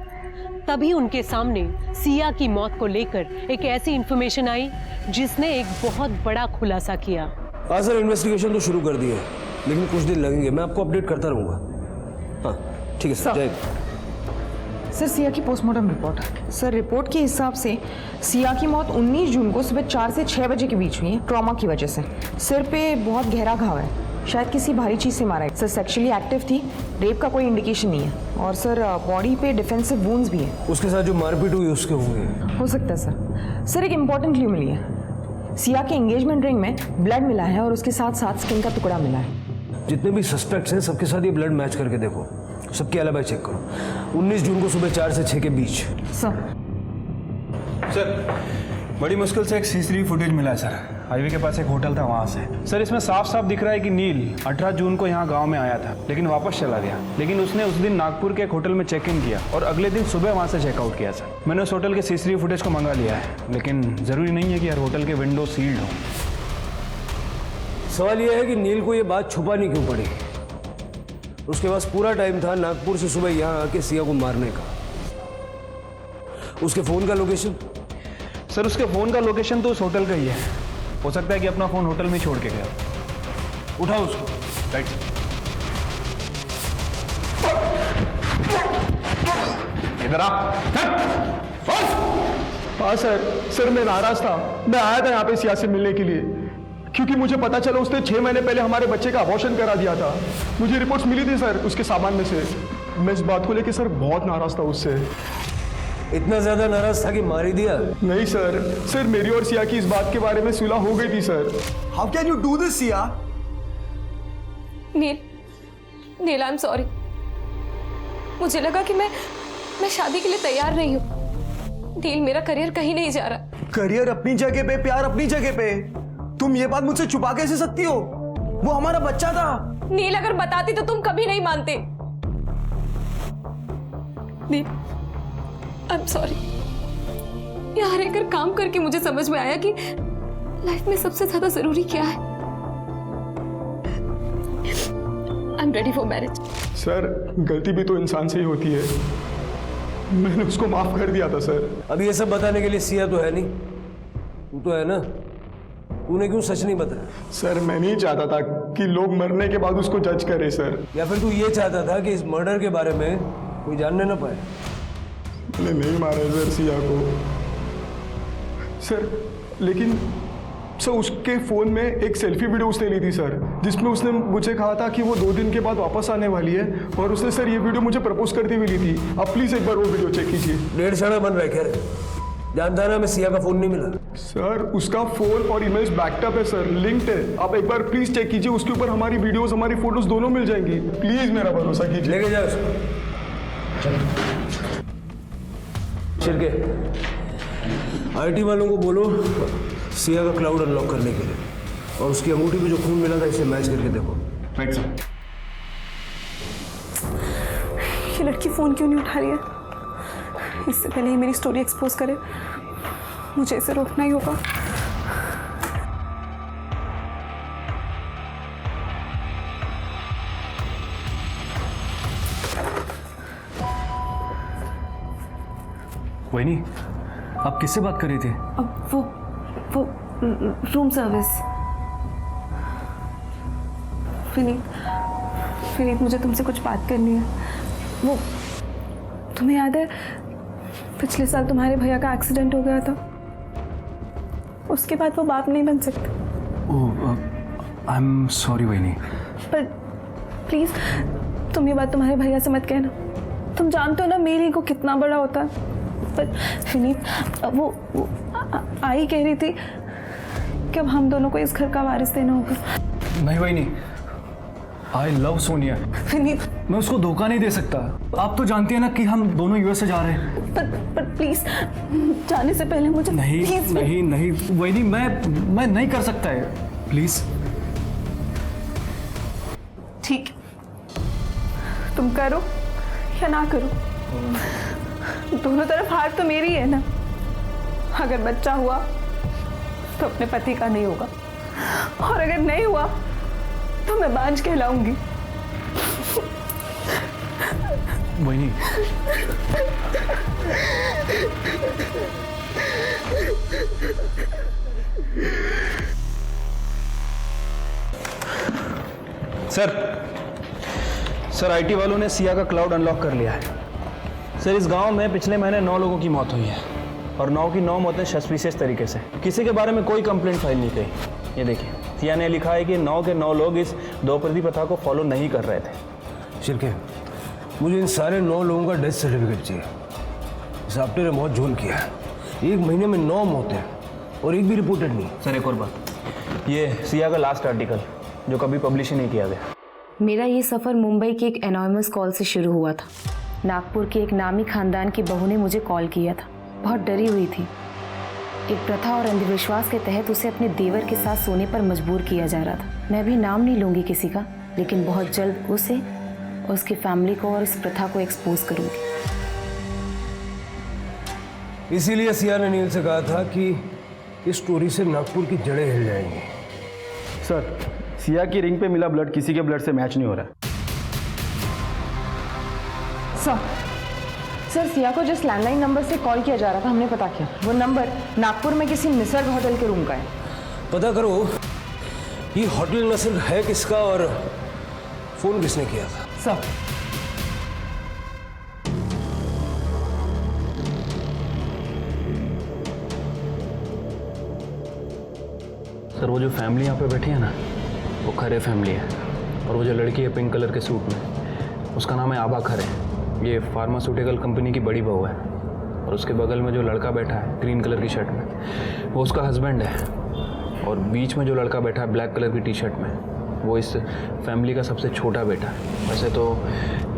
[SPEAKER 4] तभी उनके सामने सिया की मौत को लेकर एक ऐसी इंफॉर्मेशन आई जिसने एक बहुत बड़ा खुलासा किया।
[SPEAKER 13] हाँ सर, इन्वेस्टिगेशन तो शुरू कर दी है, लेकिन कुछ दिन लगेंगे। मैं आपको अपडेट करता रहूंगा। हाँ ठीक है सर। जय।
[SPEAKER 14] सर, सिया की पोस्टमार्टम रिपोर्ट। सर, रिपोर्ट के हिसाब से सिया की मौत 19 जून को सुबह 4 से 6 बजे के बीच हुई है, ट्रॉमा की वजह से। सिर पे बहुत गहरा घाव है, शायद किसी भारी चीज से मारा है। सर, सेक्सुअली एक्टिव थी, रेप का कोई इंडिकेशन नहीं है। और सर, बॉडी पे डिफेंसिव वुंड्स भी है।
[SPEAKER 13] उसके साथ जो मारपीट हुई उसके होंगे।
[SPEAKER 14] हो सकता है सर। सर, एक इंपॉर्टेंट क्लू मिली है। सिया के एंगेजमेंट रिंग में ब्लड मिला है और उसके साथ साथ स्किन का टुकड़ा मिला है।
[SPEAKER 13] जितने भी सस्पेक्ट्स हैं सबके साथ ये ब्लड मैच करके देखो, सबके अलावा चेक करो। 19 जून को सुबह 4 से 6 के बीच।
[SPEAKER 14] सर,
[SPEAKER 16] बड़ी मुश्किल से एक सीसीटीवी फुटेज मिला है सर। हाईवे के पास एक होटल था, वहाँ से। सर, इसमें साफ साफ दिख रहा है कि नील 18 जून को यहाँ गांव में आया था, लेकिन वापस चला गया। लेकिन उसने उस दिन नागपुर के एक होटल में चेक इन किया और अगले दिन सुबह वहाँ से चेकआउट किया। सर, मैंने उस होटल के सीसीटीवी फुटेज को मंगा लिया है, लेकिन जरूरी नहीं है कि हर होटल के विंडो सील्ड हो।
[SPEAKER 13] सवाल यह है कि नील को ये बात छुपानी क्यों पड़ी? उसके पास पूरा टाइम था नागपुर से सुबह यहाँ आके सिया को मारने का। उसके फोन का लोकेशन?
[SPEAKER 16] सर, उसके फोन का लोकेशन तो उस होटल का ही है। हो सकता है कि अपना फोन होटल में छोड़ के गया।
[SPEAKER 13] उठाओ उसको।
[SPEAKER 16] राइट। इधर आ।
[SPEAKER 20] हाँ सर, मैं नाराज था। मैं आया था यहाँ पे सिया से मिलने के लिए, क्योंकि मुझे पता चला उसने 6 महीने पहले हमारे बच्चे का अबॉर्शन करा दिया था। मुझे रिपोर्ट्स मिली थी सर उसके सामान में से। मैं इस बात को लेकर सर बहुत नाराज था उससे।
[SPEAKER 13] इतना ज्यादा नाराज था कि मार ही दिया?
[SPEAKER 20] नहीं सर, मेरी और सिया की इस बात के बारे में सुलह हो गई थी sir.
[SPEAKER 18] How can you do this Siya?
[SPEAKER 12] Neel, I am sorry. मुझे लगा कि मैं शादी के लिए तैयार नहीं हूँ। नील, मेरा करियर कहीं नहीं जा रहा।
[SPEAKER 18] करियर अपनी जगह पे, प्यार अपनी जगह पे। तुम ये बात मुझसे छुपा कैसे सकती हो? वो हमारा बच्चा था।
[SPEAKER 12] नील, अगर बताती तो तुम कभी नहीं मानते। नील, आई एम सॉरी। यहाँ रहकर काम करके मुझे समझ में आया कि लाइफ में सबसे ज्यादा जरूरी क्या है। I am ready for marriage.
[SPEAKER 20] Sir, गलती भी तो इंसान से ही होती है। मैंने उसको माफ कर दिया था सर।
[SPEAKER 13] अब ये सब बताने के लिए सिया तो है नहीं, तू तो है ना। तूने क्यों सच नहीं बताया?
[SPEAKER 20] सर, मैं नहीं चाहता था कि लोग मरने के बाद उसको जज करे सर।
[SPEAKER 13] या फिर तू ये चाहता था कि इस मर्डर के बारे में कोई जानने ना पाए?
[SPEAKER 20] मैंने नहीं मारा सर सिया को सर, लेकिन सर उसके फ़ोन में एक सेल्फी वीडियो उसने ली थी सर, जिसमें उसने मुझे कहा था कि वो 2 दिन के बाद वापस आने वाली है, और उसने सर ये वीडियो मुझे प्रपोज करती हुई ली थी। आप प्लीज़ एक बार वो वीडियो चेक कीजिए।
[SPEAKER 13] 1.5 साल बन रहा है। खैर जानता है ना, मैं सिया का फोन नहीं मिला।
[SPEAKER 20] सर उसका फोन और ईमेल्स बैकअप है सर, लिंक्ड है। आप एक बार प्लीज चेक कीजिए, उसके ऊपर हमारी वीडियोस, हमारी फोटोज दोनों मिल जाएंगी। प्लीज मेरा भरोसा कीजिए।
[SPEAKER 13] लेके जाओ उसको। शिरके, आईटी वालों को बोलो सिया का क्लाउड अनलॉक करने के लिए, और उसकी अंगूठी पे जो खून मिला था इसे मैच करके देखो।
[SPEAKER 20] Right sir.
[SPEAKER 17] ये लड़की फोन क्यों नहीं उठा रही है? इससे पहले ही मेरी स्टोरी एक्सपोज करे, मुझे इसे रोकना ही होगा।
[SPEAKER 5] वही आप किससे बात कर रही थी?
[SPEAKER 17] अब वो रूम सर्विस। विनीत मुझे तुमसे कुछ बात करनी है। वो तुम्हें याद है पिछले साल तुम्हारे भैया का एक्सीडेंट हो गया था, उसके बाद वो बाप नहीं बन सकते।
[SPEAKER 5] आई एम सॉरी वही।
[SPEAKER 17] पर प्लीज तुम ये बात तुम्हारे भैया से मत कहना। तुम जानते हो ना मेरी ईगो कितना बड़ा होता है। पर विनीत वो आई कह रही थी कि अब हम दोनों को इस घर का वारिस देना होगा।
[SPEAKER 5] नहीं वही नहीं, आई लव सोनिया।
[SPEAKER 17] विनीत
[SPEAKER 5] मैं उसको धोखा नहीं दे सकता। आप तो जानती है ना कि हम दोनों यूएस से जा रहे हैं।
[SPEAKER 17] पर प्लीज जाने से पहले मुझे
[SPEAKER 5] नहीं
[SPEAKER 17] please,
[SPEAKER 5] नहीं नहीं वही नहीं, मैं नहीं कर सकता है। प्लीज
[SPEAKER 17] ठीक, तुम करो या ना करो, दोनों तरफ हार तो मेरी है ना। अगर बच्चा हुआ तो अपने पति का नहीं होगा, और अगर नहीं हुआ तो मैं बांझ कहलाऊंगी।
[SPEAKER 5] वही नहीं।
[SPEAKER 16] सर आईटी वालों ने सिया का क्लाउड अनलॉक कर लिया है। सर इस गांव में पिछले महीने 9 लोगों की मौत हुई है, और 9 की 9 मौतें सस्पिशियस तरीके से। किसी के बारे में कोई कंप्लेंट फाइल नहीं की। ये देखिए सिया ने लिखा है कि 9 के 9 लोग इस द्रौपदी प्रथा को फॉलो नहीं कर रहे थे।
[SPEAKER 13] शिरके, मुझे इन सारे 9 लोगों का डेथ सर्टिफिकेट चाहिए। इस आपटे ने बहुत झोल किया है। 1 महीने में 9 मौतें और एक भी रिपोर्टेड नहीं।
[SPEAKER 16] सर एक और बात, ये सिया का लास्ट आर्टिकल जो कभी पब्लिश ही नहीं किया गया।
[SPEAKER 21] मेरा ये सफ़र मुंबई की एक एनॉनिमस कॉल से शुरू हुआ था। नागपुर के एक नामी खानदान की बहू ने मुझे कॉल किया था। बहुत डरी हुई थी। एक प्रथा और अंधविश्वास के तहत उसे अपने देवर के साथ सोने पर मजबूर किया जा रहा था। मैं भी नाम नहीं लूँगी किसी का, लेकिन बहुत जल्द उसे और उसकी फैमिली को और इस प्रथा को एक्सपोज करूँगी।
[SPEAKER 13] इसीलिए सिया ने नील से कहा था कि इस स्टोरी से नागपुर की जड़ें हिल जाएंगी।
[SPEAKER 16] सर सिया की रिंग पे मिला ब्लड किसी के ब्लड से मैच नहीं हो रहा है।
[SPEAKER 14] सर सिया को जिस लैंडलाइन नंबर से कॉल किया जा रहा था हमने पता किया, वो नंबर नागपुर में किसी निसर्ग होटल के रूम का है।
[SPEAKER 13] पता करो ये होटल निसर्ग है किसका और फोन किसने किया था।
[SPEAKER 5] सर वो जो फैमिली यहाँ पे बैठी है ना, वो खरे फैमिली है। और वो जो लड़की है पिंक कलर के सूट में, उसका नाम है आबा खरे। ये फार्मास्यूटिकल कंपनी की बड़ी बहू है। और उसके बगल में जो लड़का बैठा है ग्रीन कलर की शर्ट में, वो उसका हस्बैंड है। और बीच में जो लड़का बैठा है ब्लैक कलर की टी शर्ट में, वो इस फैमिली का सबसे छोटा बेटा है। वैसे तो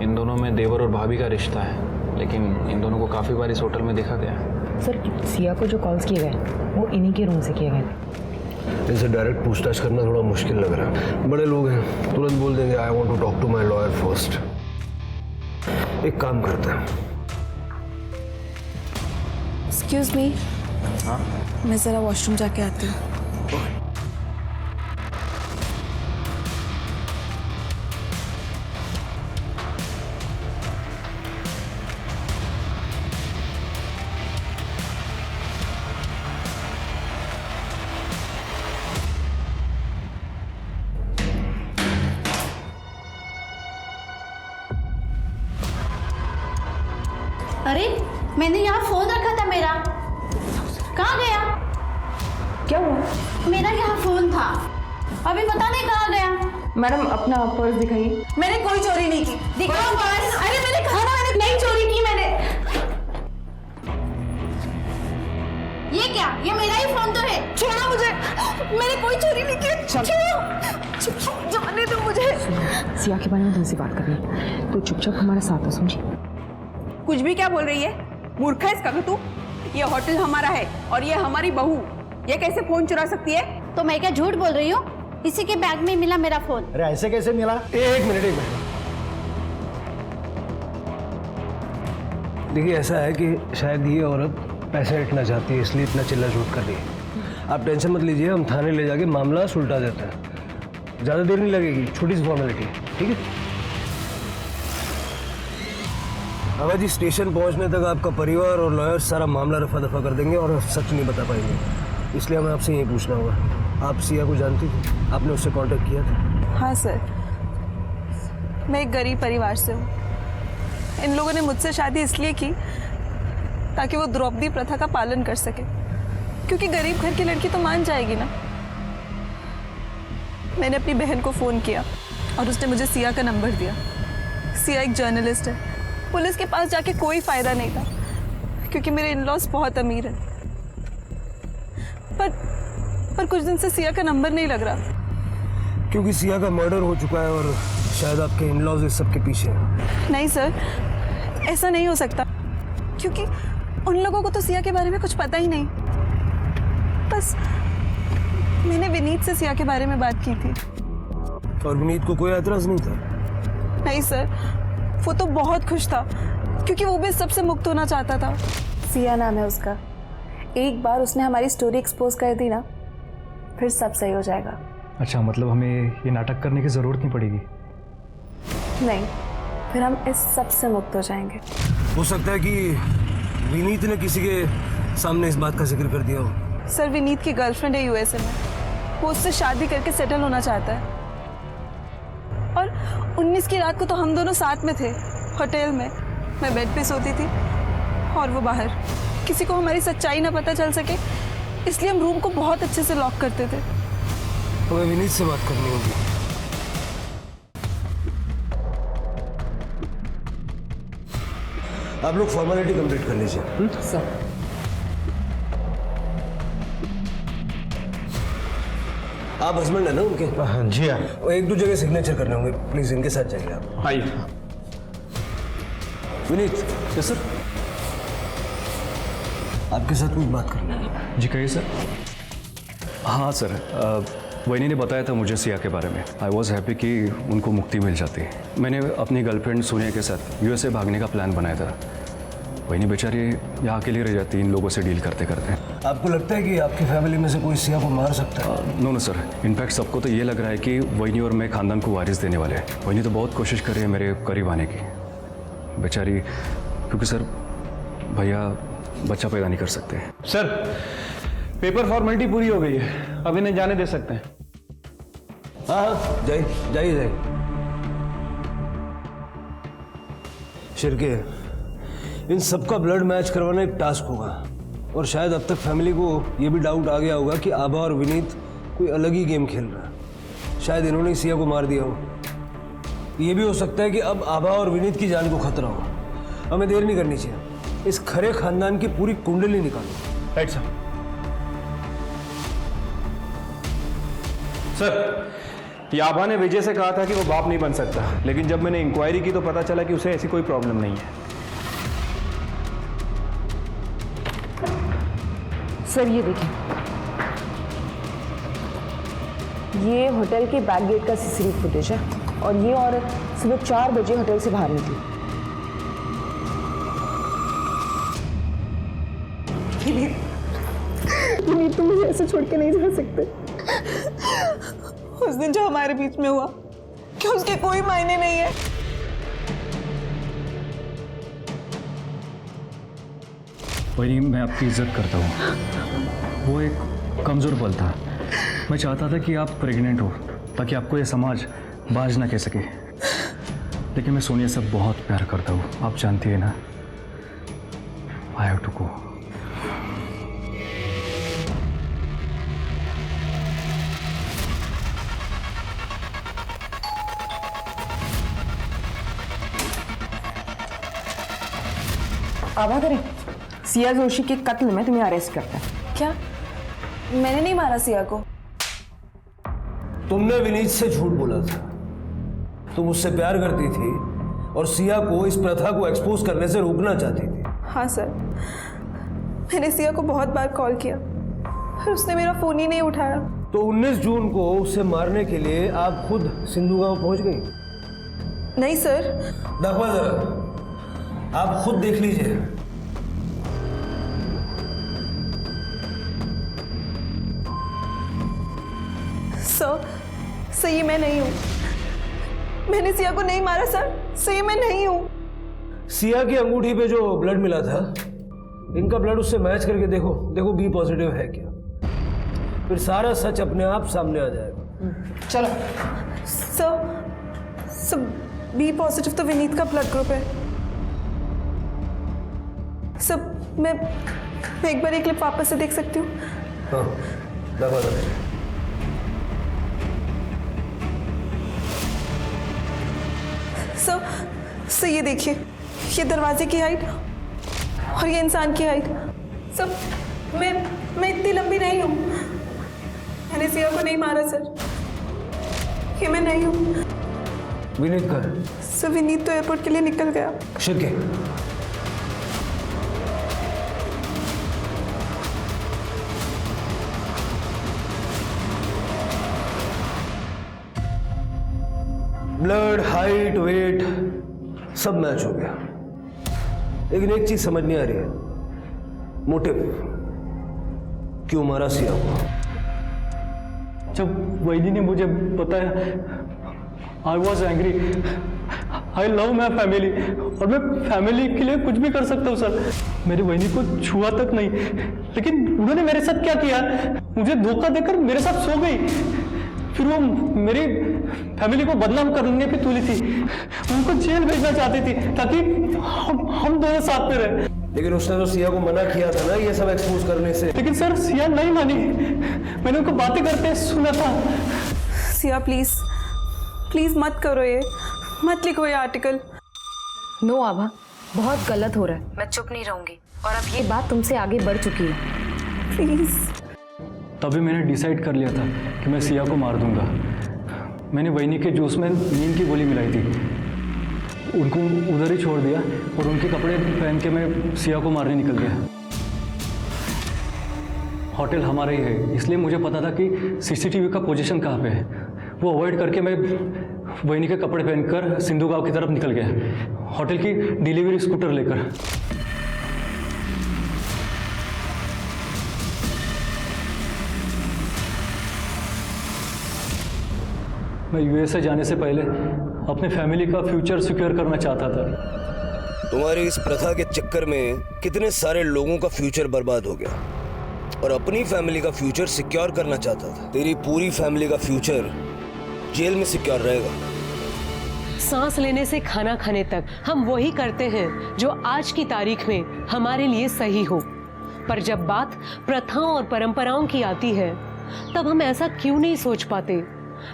[SPEAKER 5] इन दोनों में देवर और भाभी का रिश्ता है, लेकिन इन दोनों को काफ़ी बार इस होटल में देखा गया है।
[SPEAKER 14] सर सिया को जो कॉल्स किए गए वो इन्हीं के रूम से किए गए थे।
[SPEAKER 13] इनसे डायरेक्ट पूछताछ करना थोड़ा मुश्किल लग रहा है। बड़े लोग हैं, तुरंत बोल देंगे I want to talk to my lawyer first. एक काम करते हैं।
[SPEAKER 17] एक्सक्यूज मी, मैं ज़रा वॉशरूम जाके आती हूँ।
[SPEAKER 22] अरे मैंने यहाँ फोन रखा था मेरा, कहाँ गया?
[SPEAKER 14] क्या हुआ?
[SPEAKER 1] मेरा यहाँ फोन था, अभी पता नहीं कहाँ गया।
[SPEAKER 14] मैडम अपना पर्स दिखाइए।
[SPEAKER 1] मैंने कोई चोरी नहीं की। दिखाओ पर्स। अरे मैंने कहा ना मैंने नहीं चोरी की। मैंने ये क्या? ये मेरा ही फोन तो है। छोड़ो मुझे, मैंने कोई चोरी नहीं की। छोड़ो, जाने दो मुझे।
[SPEAKER 14] सिया के बारे में तुमसे बात करनी है तो चुपचाप हमारे साथ हो, समझी?
[SPEAKER 6] कुछ भी क्या बोल रही है? मूर्ख है इसका तू? ये होटल हमारा है और ये हमारी बहू, ये कैसे फोन चुरा सकती है?
[SPEAKER 1] तो मैं क्या झूठ बोल रही हूँ? इसी के बैग में मिला मेरा फोन।
[SPEAKER 10] अरे ऐसे कैसे मिला?
[SPEAKER 13] एक मिनट। देखिए ऐसा है कि शायद ये औरत पैसे हटना चाहती है, इसलिए इतना चिल्ला झूठ कर रही है। आप टेंशन मत लीजिए, हम थाने ले जाके मामला सुलटा देते हैं। ज़्यादा देर नहीं लगेगी, छोटी सी फॉर्मेलिटी है, ठीक है? बाबा जी, स्टेशन पहुंचने तक आपका परिवार और लॉयर सारा मामला रफा दफा कर देंगे और सच नहीं बता पाएंगे। इसलिए हमें आपसे यही पूछना होगा, आप सिया को जानती थी? आपने उससे कांटेक्ट किया था?
[SPEAKER 9] हाँ सर, मैं एक गरीब परिवार से हूँ। इन लोगों ने मुझसे शादी इसलिए की ताकि वो द्रौपदी प्रथा का पालन कर सके, क्योंकि गरीब घर की लड़की तो मान जाएगी ना। मैंने अपनी बहन को फ़ोन किया और उसने मुझे सिया का नंबर दिया। सिया एक जर्नलिस्ट है। पुलिस के पास जाके कोई फ़ायदा नहीं था क्योंकि मेरे इन-लॉज बहुत अमीर हैं। पर कुछ दिन से सिया का नंबर नहीं लग रहा।
[SPEAKER 13] क्योंकि सिया का मर्डर हो चुका है और शायद आपके इन-लॉज इस सब के पीछे हैं।
[SPEAKER 9] नहीं सर, ऐसा नहीं हो सकता, क्योंकि उन लोगों को तो सिया के बारे में कुछ पता ही नहीं। बस मैंने विनीत से सिया के बारे में बात की थी।
[SPEAKER 13] और विनीत को कोई एतराज़ नहीं था?
[SPEAKER 9] नहीं सर, वो तो बहुत खुश था क्योंकि वो भी सबसे मुक्त होना चाहता था।
[SPEAKER 17] सिया नाम है उसका। एक बार उसने हमारी स्टोरी एक्सपोज कर दी ना, फिर सब सही हो जाएगा।
[SPEAKER 5] अच्छा, मतलब हमें ये नाटक करने की ज़रूरत नहीं पड़ेगी?
[SPEAKER 17] नहीं, फिर हम इस सब से मुक्त हो जाएंगे।
[SPEAKER 13] हो सकता है कि विनीत ने किसी के सामने इस बात का जिक्र कर दिया हो।
[SPEAKER 9] सर, विनीत की गर्लफ्रेंड है यूएसए में, वो उससे शादी करके सेटल होना चाहता है। और 19 की रात को तो हम दोनों साथ में थे होटल में। मैं बेड पे सोती थी और वो बाहर। किसी को हमारी सच्चाई ना पता चल सके इसलिए हम रूम को बहुत अच्छे से लॉक करते थे।
[SPEAKER 13] हमें विनीत से बात करनी होगी। आप लोग फॉर्मेलिटी कंप्लीट कर लीजिए।
[SPEAKER 14] सर,
[SPEAKER 13] आप हस्बैंड है ना उनके?
[SPEAKER 10] जी हाँ।
[SPEAKER 13] और एक दो जगह सिग्नेचर करने होंगे, प्लीज इनके साथ जाइए आप।
[SPEAKER 16] आइए।
[SPEAKER 13] विनीत। Yes sir. आपके साथ कुछ बात करनी है।
[SPEAKER 5] जी कहिए सर। हाँ सर, वैनी ने बताया था मुझे सिया के बारे में। आई वॉज हैप्पी कि उनको मुक्ति मिल जाती। मैंने अपनी गर्लफ्रेंड सोनिया के साथ यूएसए भागने का प्लान बनाया था। वैनी बेचारी यहाँ अकेली रह जाती इन लोगों से डील करते करते।
[SPEAKER 13] आपको लगता है कि आपकी फैमिली में से कोई सिया को मार सकता है?
[SPEAKER 5] नो सर, इनफैक्ट सबको तो ये लग रहा है कि वैनी और मैं खानदान को वारिस देने वाले हैं। वैनी तो बहुत कोशिश कर रही है मेरे करीब आने की बेचारी, क्योंकि सर भैया बच्चा पैदा नहीं कर सकते।
[SPEAKER 16] सर, पेपर फॉर्मेलिटी पूरी हो गई है, अब इन्हें जाने दे सकते हैं।
[SPEAKER 13] हाँ, जाइए। शिरके, इन सबका ब्लड मैच करवाना एक टास्क होगा और शायद अब तक फैमिली को ये भी डाउट आ गया होगा कि आभा और विनीत कोई अलग ही गेम खेल रहा है। शायद इन्होंने सिया को मार दिया हो। ये भी हो सकता है कि अब आभा और विनीत की जान को खतरा हो। हमें देर नहीं करनी चाहिए, इस खरे खानदान की पूरी कुंडली निकालो।
[SPEAKER 16] Right sir. सर, ये आभा ने विजय से कहा था कि वो बाप नहीं बन सकता, लेकिन जब मैंने इंक्वायरी की तो पता चला कि उसे ऐसी कोई प्रॉब्लम नहीं है।
[SPEAKER 14] सर ये देखिए, ये होटल के बैक गेट का सीसीटीवी फुटेज है और ये औरत सुबह 4 बजे होटल से बाहर निकली।
[SPEAKER 17] विनीत, तुम मुझे ऐसे छोड़ के नहीं जा सकते।
[SPEAKER 9] उस दिन जो हमारे बीच में हुआ, क्या उसके कोई मायने नहीं है?
[SPEAKER 5] वही मैं आपकी इज्जत करता हूँ। वो एक कमज़ोर पल था। मैं चाहता था कि आप प्रेग्नेंट हो ताकि आपको ये समाज बाज ना कह सके, लेकिन मैं सोनिया से बहुत प्यार करता हूँ, आप जानती है ना। I have to go.
[SPEAKER 14] आभा करें, सिया जोशी के कत्ल में तुम्हें अरेस्ट करता है।
[SPEAKER 17] क्या? मैंने नहीं मारा सिया को।
[SPEAKER 13] तुमने विनीत से झूठ बोला था। तुम उससे प्यार करती थी और सिया को इस प्रथा को एक्सपोज करने से रोकना चाहती थी।
[SPEAKER 17] हाँ सर, मैंने सिया को बहुत बार कॉल किया पर उसने मेरा फोन ही नहीं उठाया।
[SPEAKER 13] तो 19 जून को उसे मारने के लिए आप खुद सिंधु गांव पहुंच गई?
[SPEAKER 17] नहीं सर।
[SPEAKER 13] देखो जरा, आप खुद देख लीजिए।
[SPEAKER 17] सर ये मैं नहीं हूँ। मैंने सिया को नहीं मारा सर। ये मैं नहीं हूँ।
[SPEAKER 13] सिया की अंगूठी पे जो ब्लड मिला था, इनका ब्लड उससे मैच करके देखो, देखो बी पॉजिटिव है क्या। फिर सारा सच अपने आप सामने आ जाएगा।
[SPEAKER 17] चलो। सर बी पॉजिटिव तो विनीत का ब्लड ग्रुप है। सर मैं एक बार एक क्लिप वापस से देख सकती हूँ?
[SPEAKER 13] हाँ, दबा दबा।
[SPEAKER 17] सर ये देखिए, ये दरवाजे की हाइट और ये इंसान की हाइट। सर मैं इतनी लंबी नहीं हूँ। मैंने सिया को नहीं मारा सर। ये मैं नहीं हूँ।
[SPEAKER 13] विनीत कहाँ है?
[SPEAKER 17] सर विनीत तो एयरपोर्ट के लिए निकल गया।
[SPEAKER 13] शिरके, ब्लड, हाइट, वेट सब मैच हो गया, लेकिन एक चीज समझ नहीं आ रही है, मोटिव क्यों मारा सिया को?
[SPEAKER 5] जब वैदी ने मुझे बताया, I was angry. I love my family और मैं फैमिली के लिए कुछ भी कर सकता हूँ सर। मेरी वैदी को छुआ तक नहीं, लेकिन उन्होंने मेरे साथ क्या किया, मुझे धोखा देकर मेरे साथ सो गई। फिर वो मेरी फैमिली को बदनाम करने पे तुली थी, उनको जेल भेजना चाहती थी ताकि हम दोनों साथ में रहे।
[SPEAKER 13] लेकिन उसने तो सिया को मना किया था ना ये सब एक्सपोज करने से।
[SPEAKER 5] लेकिन सर सिया नहीं मानी, मैंने उनको बातें करते सुना था।
[SPEAKER 17] सिया प्लीज मत करो ये, मत लिखो ये आर्टिकल।
[SPEAKER 21] नो आभा, बहुत गलत हो रहा है। मैं चुप नहीं रहूंगी और अब ये बात तुमसे आगे बढ़ चुकी है।
[SPEAKER 17] प्लीज।
[SPEAKER 5] तभी मैंने डिसाइड कर लिया था कि मैं सिया को मार दूंगा। मैंने वैनी के जूस में नींद की गोली मिलाई थी, उनको उधर ही छोड़ दिया और उनके कपड़े पहन के मैं सिया को मारने निकल गया। होटल हमारा ही है, इसलिए मुझे पता था कि सीसीटीवी का पोजीशन कहाँ पे है। वो अवॉइड करके मैं वैनी के कपड़े पहनकर सिंधु गांव की तरफ निकल गया, होटल की डिलीवरी स्कूटर लेकर। मैं यूएसए जाने से पहले अपने फैमिली का फ्यूचर सिक्योर करना चाहता था।
[SPEAKER 13] तुम्हारी इस प्रथा के चक्कर में कितने सारे लोगों का फ्यूचर बर्बाद हो गया और अपनी फैमिली का फ्यूचर सिक्योर करना चाहता था। तेरी पूरी फैमिली का फ्यूचर जेल में सिक्योर रहेगा।
[SPEAKER 4] सांस लेने से खाना खाने तक हम वही करते हैं जो आज की तारीख में हमारे लिए सही हो, पर जब बात प्रथाओं और परंपराओं की आती है तब हम ऐसा क्यों नहीं सोच पाते?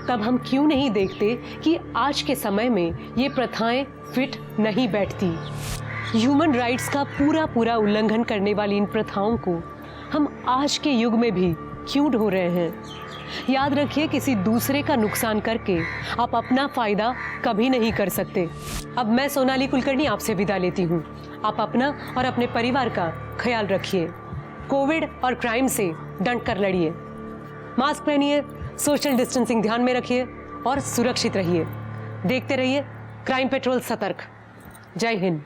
[SPEAKER 4] तब हम क्यों नहीं देखते कि आज के समय में ये प्रथाएं फिट नहीं बैठती? ह्यूमन राइट्स का पूरा उल्लंघन करने वाली इन प्रथाओं को हम आज के युग में भी क्यों ढो रहे हैं? याद रखिए, किसी दूसरे का नुकसान करके आप अपना फायदा कभी नहीं कर सकते। अब मैं सोनाली कुलकर्णी आपसे विदा लेती हूँ। आप अपना और अपने परिवार का ख्याल रखिए। कोविड और क्राइम से डट कर लड़िए, मास्क पहनिए, सोशल डिस्टेंसिंग ध्यान में रखिए और सुरक्षित रहिए। देखते रहिए क्राइम पेट्रोल सतर्क। जय Hind.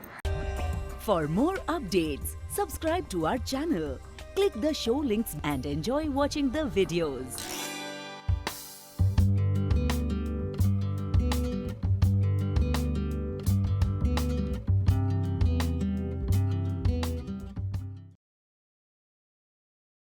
[SPEAKER 8] For more updates, subscribe to our channel, click the show links and enjoy watching the videos.